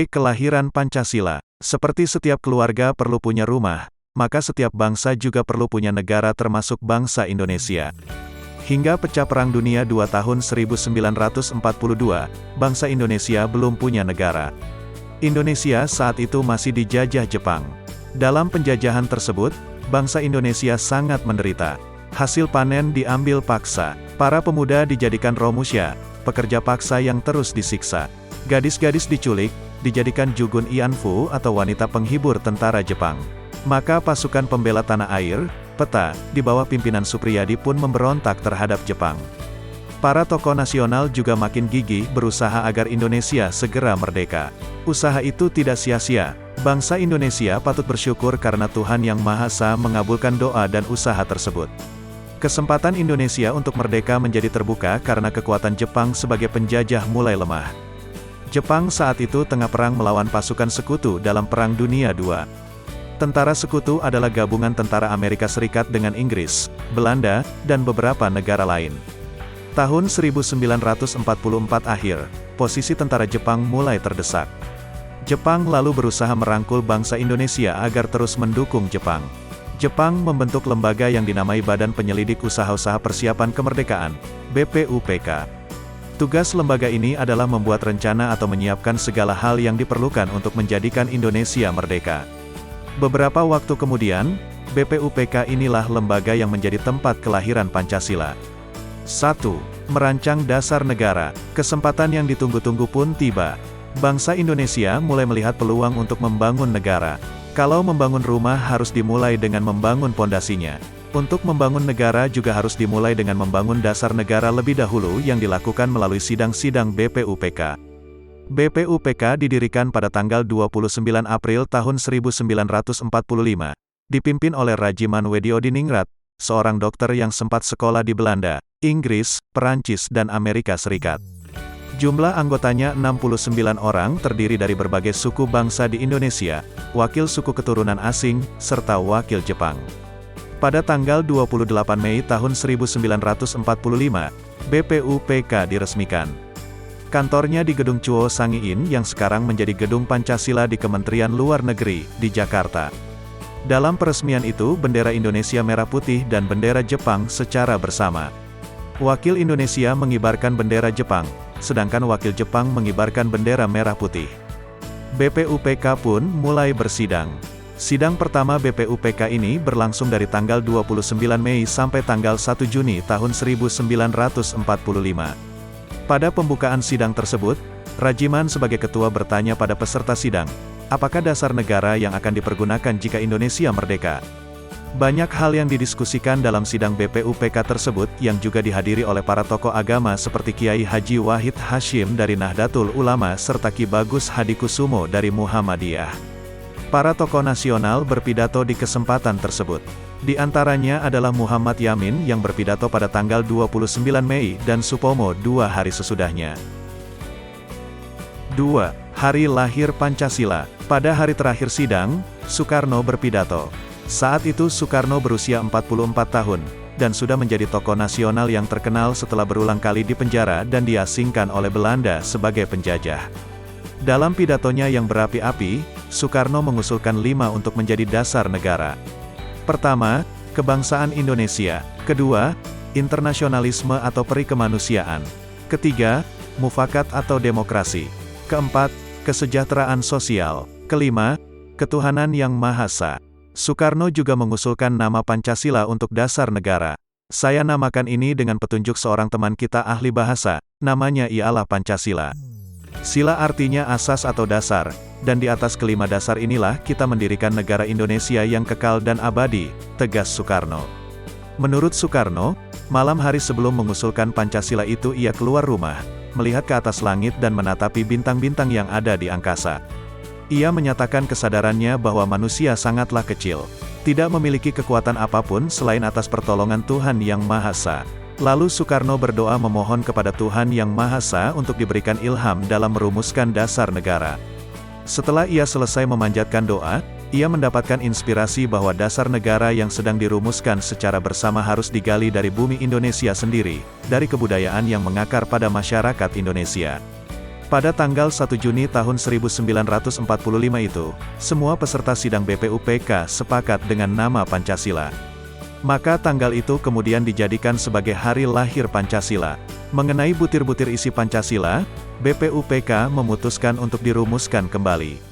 Kelahiran Pancasila. Seperti setiap keluarga perlu punya rumah, maka setiap bangsa juga perlu punya negara termasuk bangsa Indonesia. Hingga pecah Perang Dunia II tahun 1942, bangsa Indonesia belum punya negara. Indonesia saat itu masih dijajah Jepang. Dalam penjajahan tersebut, bangsa Indonesia sangat menderita. Hasil panen diambil paksa, para pemuda dijadikan romusya, pekerja paksa yang terus disiksa. Gadis-gadis diculik, dijadikan Jugun Ianfu atau wanita penghibur tentara Jepang. Maka pasukan pembela tanah air, PETA, di bawah pimpinan Supriyadi pun memberontak terhadap Jepang. Para tokoh nasional juga makin gigih berusaha agar Indonesia segera merdeka. Usaha itu tidak sia-sia. Bangsa Indonesia patut bersyukur karena Tuhan Yang Maha Esa mengabulkan doa dan usaha tersebut. Kesempatan Indonesia untuk merdeka menjadi terbuka karena kekuatan Jepang sebagai penjajah mulai lemah. Jepang saat itu tengah perang melawan pasukan sekutu dalam Perang Dunia II. Tentara sekutu adalah gabungan tentara Amerika Serikat dengan Inggris, Belanda, dan beberapa negara lain. Tahun 1944 akhir, posisi tentara Jepang mulai terdesak. Jepang lalu berusaha merangkul bangsa Indonesia agar terus mendukung Jepang. Jepang membentuk lembaga yang dinamai Badan Penyelidik Usaha-Usaha Persiapan Kemerdekaan, BPUPK. Tugas lembaga ini adalah membuat rencana atau menyiapkan segala hal yang diperlukan untuk menjadikan Indonesia merdeka. Beberapa waktu kemudian, BPUPK inilah lembaga yang menjadi tempat kelahiran Pancasila. 1. Merancang dasar negara. Kesempatan yang ditunggu-tunggu pun tiba. Bangsa Indonesia mulai melihat peluang untuk membangun negara. Kalau membangun rumah harus dimulai dengan membangun pondasinya. Untuk membangun negara juga harus dimulai dengan membangun dasar negara lebih dahulu yang dilakukan melalui sidang-sidang BPUPK. BPUPK didirikan pada tanggal 29 April tahun 1945, dipimpin oleh Rajiman Wediodiningrat, seorang dokter yang sempat sekolah di Belanda, Inggris, Perancis dan Amerika Serikat. Jumlah anggotanya 69 orang terdiri dari berbagai suku bangsa di Indonesia, wakil suku keturunan asing, serta wakil Jepang. Pada tanggal 28 Mei tahun 1945, BPUPK diresmikan. Kantornya di Gedung Chuo Sangiin yang sekarang menjadi Gedung Pancasila di Kementerian Luar Negeri, di Jakarta. Dalam peresmian itu bendera Indonesia merah putih dan bendera Jepang secara bersama. Wakil Indonesia mengibarkan bendera Jepang, sedangkan wakil Jepang mengibarkan bendera merah putih. BPUPK pun mulai bersidang. Sidang pertama BPUPK ini berlangsung dari tanggal 29 Mei sampai tanggal 1 Juni tahun 1945. Pada pembukaan sidang tersebut, Rajiman sebagai ketua bertanya pada peserta sidang, apakah dasar negara yang akan dipergunakan jika Indonesia merdeka? Banyak hal yang didiskusikan dalam sidang BPUPK tersebut yang juga dihadiri oleh para tokoh agama seperti Kiai Haji Wahid Hasyim dari Nahdlatul Ulama serta Ki Bagus Hadikusumo dari Muhammadiyah. Para tokoh nasional berpidato di kesempatan tersebut. Di antaranya adalah Muhammad Yamin yang berpidato pada tanggal 29 Mei dan Supomo 2 hari sesudahnya. 2. Hari lahir Pancasila. Pada hari terakhir sidang, Soekarno berpidato. Saat itu Soekarno berusia 44 tahun, dan sudah menjadi tokoh nasional yang terkenal setelah berulang kali dipenjara dan diasingkan oleh Belanda sebagai penjajah. Dalam pidatonya yang berapi-api, Soekarno mengusulkan 5 untuk menjadi dasar negara. Pertama, kebangsaan Indonesia. Kedua, internasionalisme atau perikemanusiaan. Ketiga, mufakat atau demokrasi. Keempat, kesejahteraan sosial. Kelima, ketuhanan yang Maha Esa. Soekarno juga mengusulkan nama Pancasila untuk dasar negara. Saya namakan ini dengan petunjuk seorang teman kita ahli bahasa, namanya ialah Pancasila. Sila artinya asas atau dasar, dan di atas kelima dasar inilah kita mendirikan negara Indonesia yang kekal dan abadi, tegas Soekarno. Menurut Soekarno, malam hari sebelum mengusulkan Pancasila itu ia keluar rumah, melihat ke atas langit dan menatapi bintang-bintang yang ada di angkasa. Ia menyatakan kesadarannya bahwa manusia sangatlah kecil, tidak memiliki kekuatan apapun selain atas pertolongan Tuhan Yang Maha Esa. Lalu Soekarno berdoa memohon kepada Tuhan Yang Maha Esa untuk diberikan ilham dalam merumuskan dasar negara. Setelah ia selesai memanjatkan doa, ia mendapatkan inspirasi bahwa dasar negara yang sedang dirumuskan secara bersama harus digali dari bumi Indonesia sendiri, dari kebudayaan yang mengakar pada masyarakat Indonesia. Pada tanggal 1 Juni tahun 1945 itu, semua peserta sidang BPUPK sepakat dengan nama Pancasila. Maka tanggal itu kemudian dijadikan sebagai hari lahir Pancasila. Mengenai butir-butir isi Pancasila, BPUPK memutuskan untuk dirumuskan kembali.